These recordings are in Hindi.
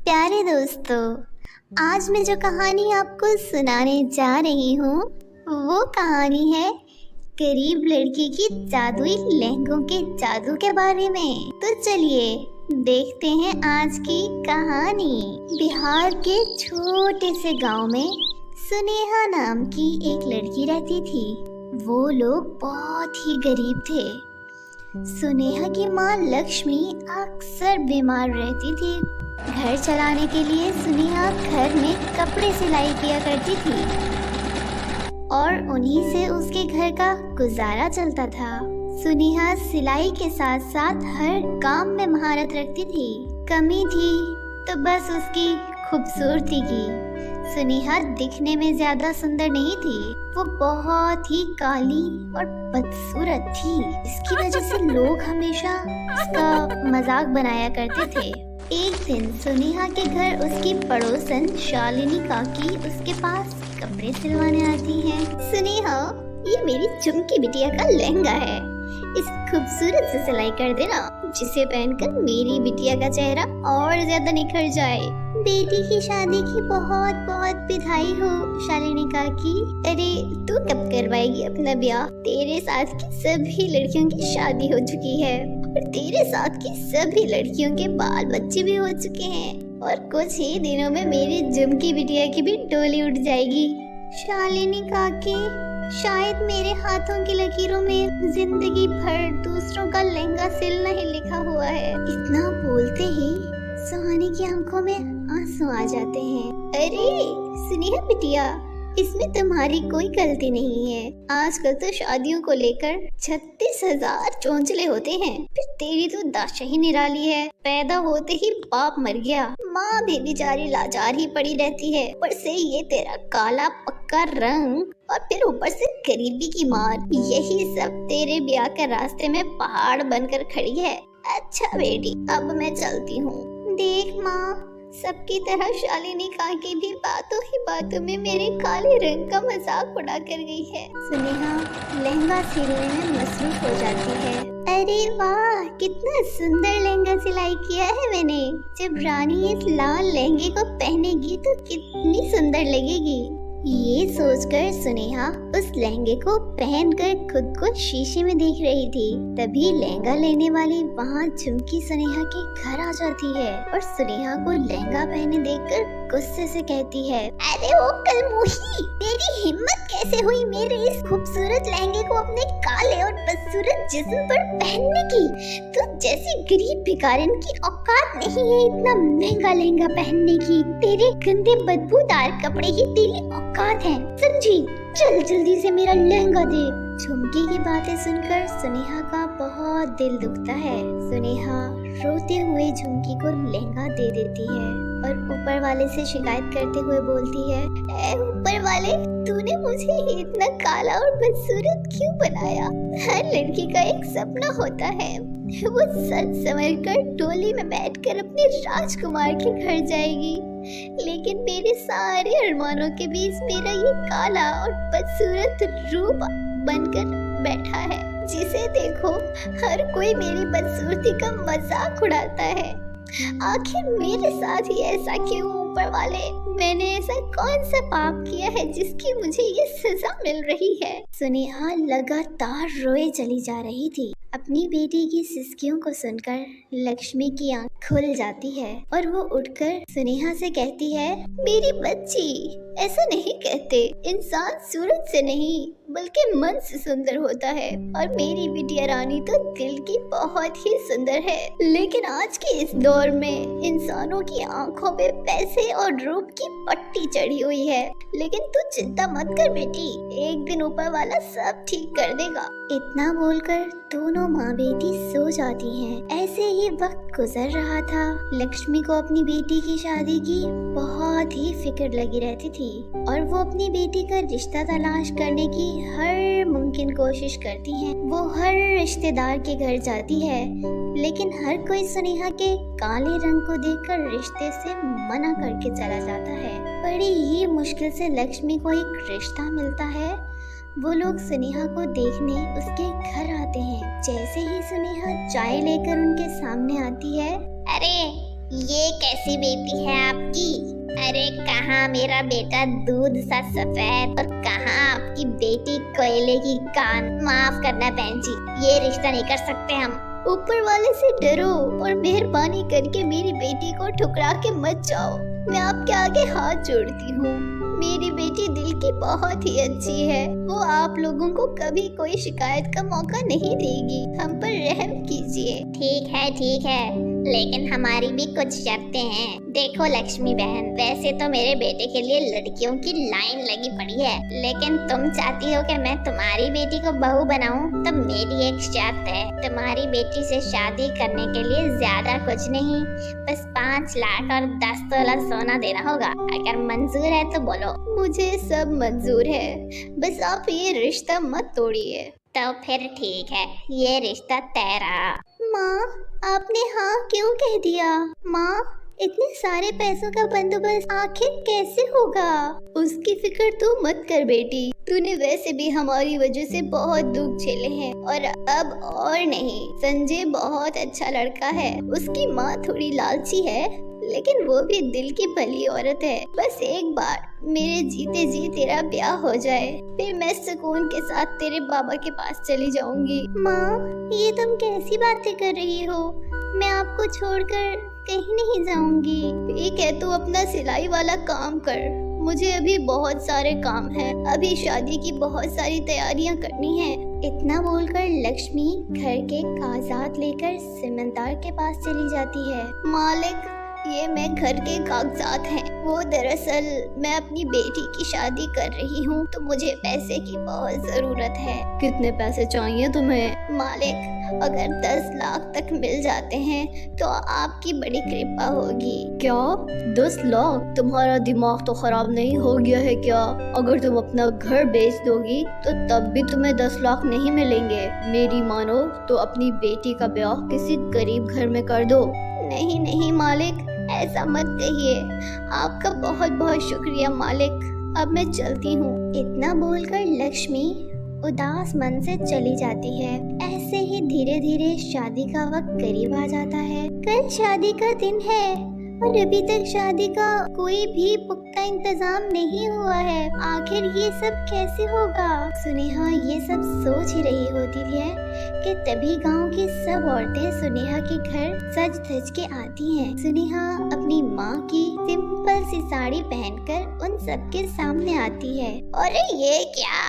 प्यारे दोस्तों, आज मैं जो कहानी आपको सुनाने जा रही हूँ वो कहानी है गरीब लड़की की जादुई लहंगों के जादू के बारे में। तो चलिए देखते हैं आज की कहानी। बिहार के छोटे से गांव में सुनेहा नाम की एक लड़की रहती थी। वो लोग बहुत ही गरीब थे। सुनेहा की माँ लक्ष्मी अक्सर बीमार रहती थी। घर चलाने के लिए सुनेहा घर में कपड़े सिलाई किया करती थी और उन्हीं से उसके घर का गुजारा चलता था। सुनेहा सिलाई के साथ साथ हर काम में महारत रखती थी। कमी थी तो बस उसकी खूबसूरती की। सुनेहा दिखने में ज्यादा सुंदर नहीं थी, वो बहुत ही काली और बदसूरत थी। इसकी वजह से लोग हमेशा उसका मजाक बनाया करते थे। एक दिन सुनेहा के घर उसकी पड़ोसन शालिनी काकी उसके पास कपड़े सिलवाने आती है। सुनेहा, ये मेरी चुमकी बिटिया का लहंगा है, इस खूबसूरत से सिलाई कर देना, जिसे पहनकर मेरी बिटिया का चेहरा और ज्यादा निखर जाए। बेटी की शादी की बहुत बहुत बधाई हो शालिनी काकी। अरे तू कब करवाएगी अपना ब्याह? तेरे साथ की सभी लड़कियों की शादी हो चुकी है और तेरे साथ की सभी लड़कियों के बाल बच्चे भी हो चुके हैं और कुछ ही दिनों में मेरी झुमकी बिटिया की भी डोली उठ जाएगी। शालिनी काकी, शायद मेरे हाथों की लकीरों में जिंदगी भर दूसरों का लहंगा सिलना ही लिखा हुआ है। इतना बोलते ही सुहानी की आंखों में आंसू आ जाते हैं। अरे सुनेहा बिटिया, इसमें तुम्हारी कोई गलती नहीं है। आजकल तो शादियों को लेकर 36,000 चोंचले होते हैं, फिर तेरी तो दशा ही निराली है। पैदा होते ही बाप मर गया, माँ भी बेचारी लाचार ही पड़ी रहती है। ऊपर से ये तेरा काला पक्का रंग और फिर ऊपर से गरीबी की मार, यही सब तेरे ब्याह के रास्ते में पहाड़ बनकर खड़ी है। अच्छा बेटी, अब मैं चलती हूँ। देख माँ, सबकी तरह शालिनी काकी भी बातों ही बातों में मेरे काले रंग का मजाक उड़ा कर गई है। सुनेहा लहंगा सिलने में मसरूफ हो जाती है। अरे वाह, कितना सुंदर लहंगा सिलाई किया है मैंने। जब रानी इस लाल लहंगे को पहनेगी तो कितनी सुंदर लगेगी। ये सोचकर सुनेहा उस लहंगे को पहनकर खुद को शीशे में देख रही थी। तभी लहंगा लेने वाली वहाँ झुमकी सुनेहा के घर आ जाती है और सुनेहा को लहंगा पहने देखकर गुस्से से कहती है, अरे ओ कलमुही, तेरी हिम्मत कैसे हुई मेरे इस खूबसूरत लहंगे को अपने काले और बदसूरत जिस्म पर पहनने की? तू जैसी गरीब भिखारिन की औकात नहीं है इतना महंगा लहंगा पहनने की। तेरे गंदे बदबूदार कपड़े ही तेरी औकात है, समझी? चल जल्दी से मेरा लहंगा दे। झुमकी की बातें सुनकर सुनेहा का बहुत दिल दुखता है। सुनेहा रोते हुए झुमकी को लहंगा दे देती है और ऊपर वाले से शिकायत करते हुए बोलती है, ऐ ऊपर वाले, तूने मुझे इतना काला और बदसूरत क्यों बनाया? हर लड़की का एक सपना होता है, वो सच संवर कर डोली में बैठकर अपने राजकुमार के घर जाएगी, लेकिन मेरे सारे अरमानों के बीच मेरा ये काला और बदसूरत रूप बनकर बैठा है, जिसे देखो हर कोई मेरी बदसूरती का मजाक उड़ाता है। आखिर मेरे साथ ही ऐसा क्यों ऊपर वाले? मैंने ऐसा कौन सा पाप किया है जिसकी मुझे ये सजा मिल रही है? सुनेहा लगातार रोए चली जा रही थी। अपनी बेटी की सिसकियों को सुनकर लक्ष्मी की आंख खुल जाती है और वो उठकर सुनेहा से कहती है, मेरी बच्ची, ऐसा नहीं कहते। इंसान सूरत से नहीं बल्कि मन से सुंदर होता है और मेरी बिटिया रानी तो दिल की बहुत ही सुंदर है। लेकिन आज के इस दौर में इंसानों की आंखों पे पैसे और रूप की पट्टी चढ़ी हुई है। लेकिन तू चिंता मत कर बेटी, एक दिन ऊपर वाला सब ठीक कर देगा। इतना बोलकर दोनों माँ बेटी सो जाती हैं। ऐसे ही वक्त गुजर रहा था। लक्ष्मी को अपनी बेटी की शादी की बहुत ही फिक्र लगी रहती थी और वो अपनी बेटी का रिश्ता तलाश करने की हर मुमकिन कोशिश करती है। वो हर रिश्तेदार के घर जाती है, लेकिन हर कोई सुनेहा के काले रंग को देखकर रिश्ते से मना करके चला जाता है। बड़ी ही मुश्किल से लक्ष्मी को एक रिश्ता मिलता है। वो लोग सुनेहा को देखने उसके घर आते हैं। जैसे ही सुनेहा चाय लेकर उनके सामने आती है, अरे ये कैसी बेटी है आपकी? अरे कहाँ मेरा बेटा दूध सा सफेद और कहाँ आपकी बेटी कोयले की कान। माफ करना बहन जी, ये रिश्ता नहीं कर सकते हम। ऊपर वाले से डरो और मेहरबानी करके मेरी बेटी को ठुकरा के मत जाओ। मैं आपके आगे हाथ जोड़ती हूँ। मेरी बेटी दिल की बहुत ही अच्छी है। वो आप लोगों को कभी कोई शिकायत का मौका नहीं देगी। हम पर रहम कीजिए। ठीक है, लेकिन हमारी भी कुछ शर्तें हैं। देखो लक्ष्मी बहन, वैसे तो मेरे बेटे के लिए लड़कियों की लाइन लगी पड़ी है, लेकिन तुम चाहती हो कि मैं तुम्हारी बेटी को बहू बनाऊं, तो मेरी एक शर्त है। तुम्हारी बेटी से शादी करने के लिए ज्यादा कुछ नहीं, बस 5 लाख और 10 तोला सोना देना होगा। अगर मंजूर है तो बोलो। मुझे सब मंजूर है, बस आप ये रिश्ता मत तोड़िए। तो फिर ठीक है, ये रिश्ता तय रहा। माँ, आपने हाँ क्यों कह दिया? माँ, इतने सारे पैसों का बंदोबस्त आखिर कैसे होगा? उसकी फिक्र तू मत कर बेटी। तूने वैसे भी हमारी वजह से बहुत दुख झेले हैं और अब और नहीं। संजय बहुत अच्छा लड़का है। उसकी माँ थोड़ी लालची है, लेकिन वो भी दिल की भली औरत है। बस एक बार मेरे जीते जी तेरा ब्याह हो जाए, फिर मैं सुकून के साथ तेरे बाबा के पास चली जाऊंगी। माँ, ये तुम कैसी बातें कर रही हो? मैं आपको छोड़कर कहीं नहीं जाऊंगी। ठीक है, तू अपना सिलाई वाला काम कर। मुझे अभी बहुत सारे काम हैं। अभी शादी की बहुत सारी तैयारियां करनी है। इतना बोलकर लक्ष्मी घर के कागजात लेकर सिमंदार के पास चली जाती है। मालिक, ये मैं घर के कागजात हैं। वो दरअसल मैं अपनी बेटी की शादी कर रही हूँ, तो मुझे पैसे की बहुत जरूरत है। कितने पैसे चाहिए तुम्हें? मालिक, अगर 10 लाख तक मिल जाते हैं तो आपकी बड़ी कृपा होगी। क्या 10 लाख? तुम्हारा दिमाग तो खराब नहीं हो गया है क्या? अगर तुम अपना घर बेच दोगी तो तब भी तुम्हें 10 लाख नहीं मिलेंगे। मेरी मानो तो अपनी बेटी का ब्याह किसी गरीब घर में कर दो। नहीं मालिक, ऐसा मत कहिए। आपका बहुत बहुत शुक्रिया मालिक। अब मैं चलती हूँ। इतना बोलकर लक्ष्मी उदास मन से चली जाती है। ऐसे ही धीरे धीरे शादी का वक्त करीब आ जाता है। कल शादी का दिन है और अभी तक शादी का कोई भी पुख्ता इंतजाम नहीं हुआ है। आखिर ये सब कैसे होगा? सुनेहा ये सब सोच ही रही होती है कि तभी गांव की सब औरतें सुनेहा के घर सज धज के आती हैं। सुनेहा अपनी माँ की सिंपल सी साड़ी पहनकर उन सबके सामने आती है। अरे ये क्या?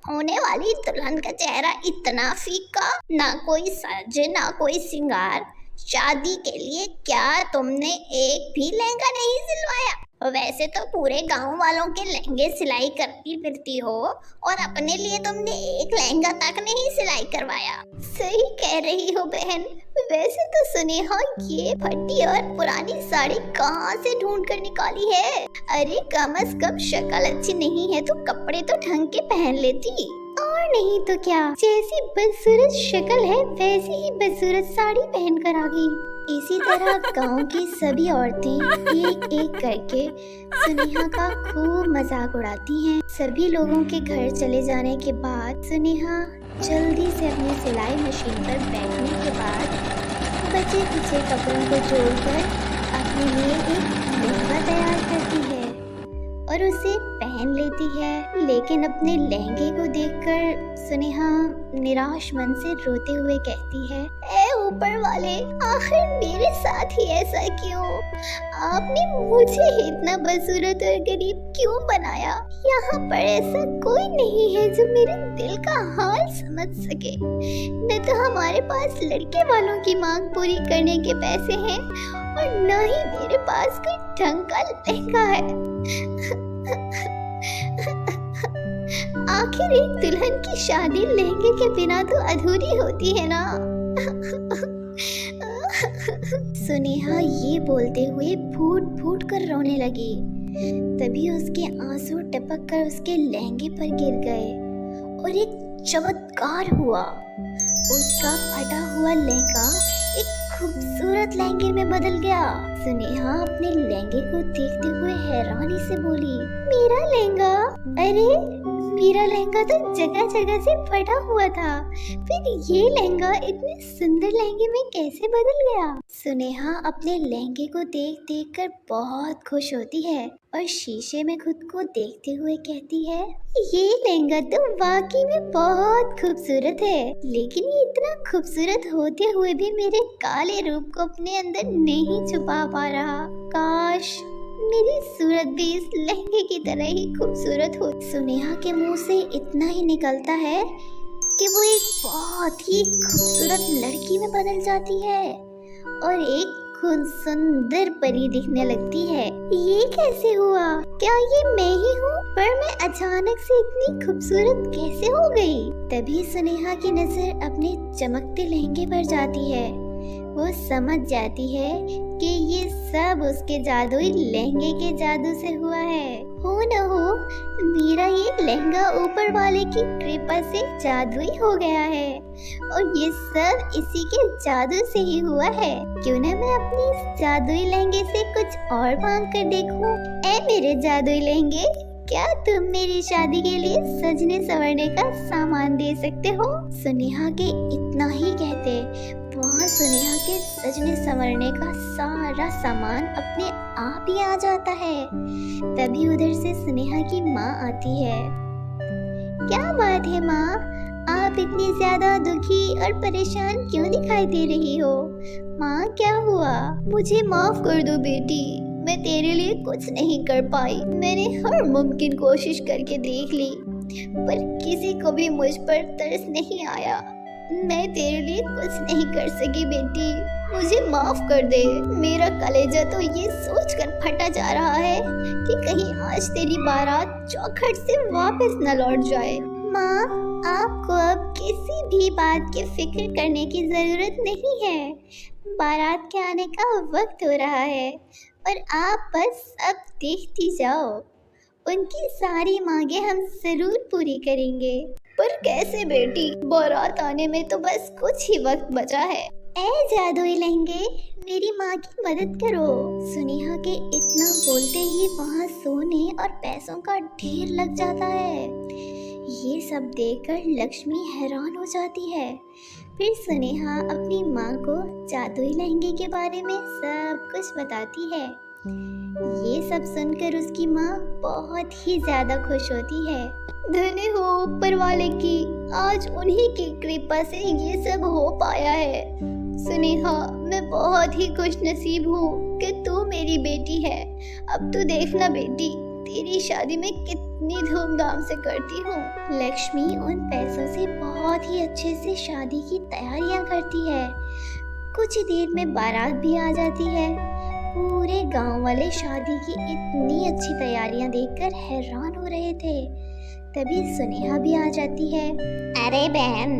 होने वाली दुल्हन का चेहरा इतना फीका, ना कोई सज ना कोई श्रृंगार। शादी के लिए क्या तुमने एक भी लहंगा नहीं सिलवाया? वैसे तो पूरे गांव वालों के लहंगे सिलाई करती फिरती हो और अपने लिए तुमने एक लहंगा तक नहीं सिलाई करवाया। सही कह रही हो बहन। वैसे तो सुनेहा ये फटी और पुरानी साड़ी कहाँ से ढूंढ कर निकाली है? अरे कम से कम शक्ल अच्छी नहीं है तो कपड़े तो ढंग के पहन लेती। और नहीं तो क्या, जैसी बदसूरत शक्ल है वैसी ही बदसूरत साड़ी पहनकर आ गई। इसी तरह गांव की सभी औरतें एक एक करके सुनेहा का खूब मजाक उड़ाती हैं। सभी लोगों के घर चले जाने के बाद सुनेहा जल्दी से अपनी सिलाई मशीन पर बैठने के बाद बचे खुचे कपड़ों को जोड़कर अपने लिए एक लहंगा तैयार करती है और उसे पहन लेती है। लेकिन अपने लहंगे को देखकर सुनेहा निराश मन से रोते हुए कहती है, ए ऊपर वाले, आखिर मेरे साथ ही ऐसा क्यों? आपने मुझे इतना बदसूरत और गरीब क्यों बनाया? यहाँ पर ऐसा कोई नहीं है जो मेरे दिल का हाल समझ सके। न तो हमारे पास लड़के वालों की मांग पूरी करने के पैसे हैं और न ही मेरे पास कोई ढंग का लहंगा है। आखिर एक दुल्हन की शादी लहंगे के बिना तो अधूरी होती है ना। सुनेहा ये बोलते हुए फूट फूट कर रोने लगी। तभी उसके आंसू टपक कर उसके लहंगे पर गिर गए और एक चमत्कार हुआ। उसका फटा हुआ लहंगा एक खूबसूरत लहंगे में बदल गया। सुनेहा अपने लहंगे को देखते हुए हैरानी से बोली, मेरा लहंगा? अरे मेरा लहंगा तो जगह जगह से फटा हुआ था, फिर ये लहंगा इतने सुंदर लहंगे में कैसे बदल गया? सुनेहा अपने लहंगे को देख देख कर बहुत खुश होती है और शीशे में खुद को देखते हुए कहती है, ये लहंगा तो वाकई में बहुत खूबसूरत है, लेकिन ये इतना खूबसूरत होते हुए भी मेरे काले रूप को अपने अंदर नहीं छुपा पा रहा। काश मेरी सूरत भी इस लहंगे की तरह ही खूबसूरत हो। सुनेहा के मुंह से इतना ही निकलता है कि वो एक बहुत ही खूबसूरत लड़की में बदल जाती है और एक खूब सुंदर परी दिखने लगती है। ये कैसे हुआ? क्या ये मैं ही हूँ? पर मैं अचानक से इतनी खूबसूरत कैसे हो गई? तभी सुनेहा की नजर अपने चमकते लहंगे पर जाती है। वो समझ जाती है कि ये सब उसके जादुई लहंगे के जादू से हुआ है। हो न हो मेरा ये लहंगा ऊपर वाले की कृपा से जादुई हो गया है और ये सब इसी के जादू से ही हुआ है। क्यों न मैं अपनी इस जादुई लहंगे से कुछ और मांग कर देखूं। ऐ मेरे जादुई लहंगे, क्या तुम मेरी शादी के लिए सजने संवरने का सामान दे सकते हो? सुनेहा के इतना ही कहते वहाँ सुनेहा के सजने संवरने का सारा सामान अपने आप ही आ जाता है। तभी उधर से सुनेहा की माँ आती है। क्या बात है माँ, आप इतनी ज्यादा दुखी और परेशान क्यों दिखाई दे रही हो? माँ क्या हुआ? मुझे माफ कर दो बेटी, मैं तेरे लिए कुछ नहीं कर पाई। मैंने हर मुमकिन कोशिश करके देख ली पर किसी को भी मुझ पर तरस नहीं आया। मैं तेरे लिए कुछ नहीं कर सकी बेटी, मुझे माफ कर दे। मेरा कलेजा तो ये सोचकर फटा जा रहा है कि कहीं आज तेरी बारात चौखट से वापस न लौट जाए। माँ आपको अब किसी भी बात की फिक्र करने की जरूरत नहीं है। बारात के आने का वक्त हो रहा है और आप बस अब देखती जाओ। उनकी सारी मांगे हम जरूर पूरी करेंगे। पर कैसे बेटी, बारात आने में तो बस कुछ ही वक्त बचा है। ऐ जादुई लहंगे, मेरी माँ की मदद करो। सुनेहा के इतना बोलते ही वहाँ सोने और पैसों का ढेर लग जाता है। ये सब देखकर लक्ष्मी हैरान हो जाती है। फिर सुनेहा अपनी माँ को जादुई लहंगे के बारे में सब कुछ बताती है। ये सब सुनकर उसकी माँ बहुत ही ज्यादा खुश होती है। धन्य हो ऊपर वाले की, आज उन्हीं की कृपा से ये सब हो पाया है। सुनेहा मैं बहुत ही खुश नसीब हूँ कि तू मेरी बेटी है। अब तू देखना बेटी, तेरी शादी में कितनी धूमधाम से करती हूँ। लक्ष्मी उन पैसों से बहुत ही अच्छे से शादी की तैयारियां करती है। कुछ ही देर में बारात भी आ जाती है। पूरे गांव वाले शादी की इतनी अच्छी तैयारियां देखकर हैरान हो रहे थे। तभी सुनेहा भी आ जाती है। अरे बहन,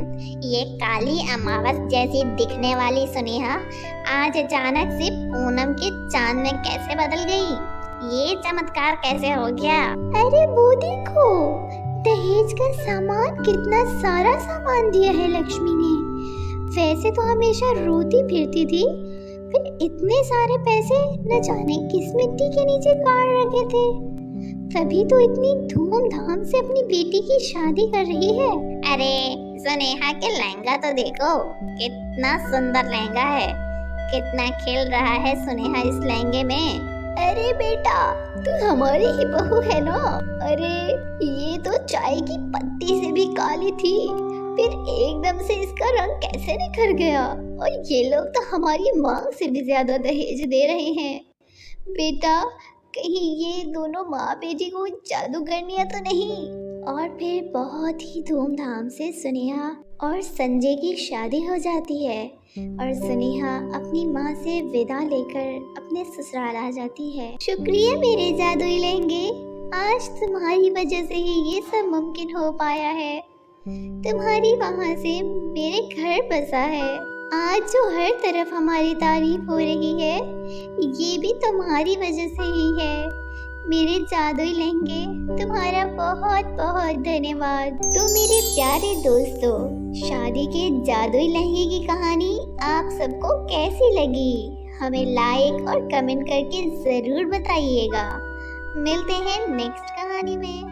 ये काली अमावस जैसी दिखने वाली सुनेहा आज अचानक से पूनम के चांद में कैसे बदल गई? ये चमत्कार कैसे हो गया? अरे वो देखो, दहेज का सामान, कितना सारा सामान दिया है लक्ष्मी ने। वैसे तो हमेशा रोती फिरती थी, फिर इतने सारे पैसे न जाने किस मिट्टी के नीचे गाड़ रखे थे। तभी तो इतनी धूमधाम से अपनी बेटी की शादी कर रही है। अरे सुनेहा के लहंगा तो देखो, कितना सुंदर लहंगा है, कितना खिल रहा है सुनेहा इस लहंगे में। अरे बेटा, तू हमारी ही बहू है ना? अरे ये तो चाय की पत्ती से भी काली थी, फिर एकदम से इसका रंग कैसे निखर गया? और ये लोग तो हमारी मांग से भी ज्यादा दहेज दे रहे हैं। बेटा कहीं ये दोनों माँ बेटी को जादूगरनियां तो नहीं? और फिर बहुत ही धूमधाम से सुनेहा और संजय की शादी हो जाती है और सुनेहा अपनी माँ से विदा लेकर अपने ससुराल आ जाती है। शुक्रिया मेरे जादुई लहंगे, आज तुम्हारी वजह से ही ये सब मुमकिन हो पाया है। तुम्हारी वहाँ से मेरे घर बसा है। आज जो हर तरफ हमारी तारीफ हो रही है, ये भी तुम्हारी वजह से ही है। मेरे जादुई लहंगे, तुम्हारा बहुत बहुत धन्यवाद। तो मेरे प्यारे दोस्तों, शादी के जादुई लहंगे की कहानी आप सबको कैसी लगी? हमें लाइक और कमेंट करके जरूर बताइएगा। मिलते हैं नेक्स्ट कहानी में।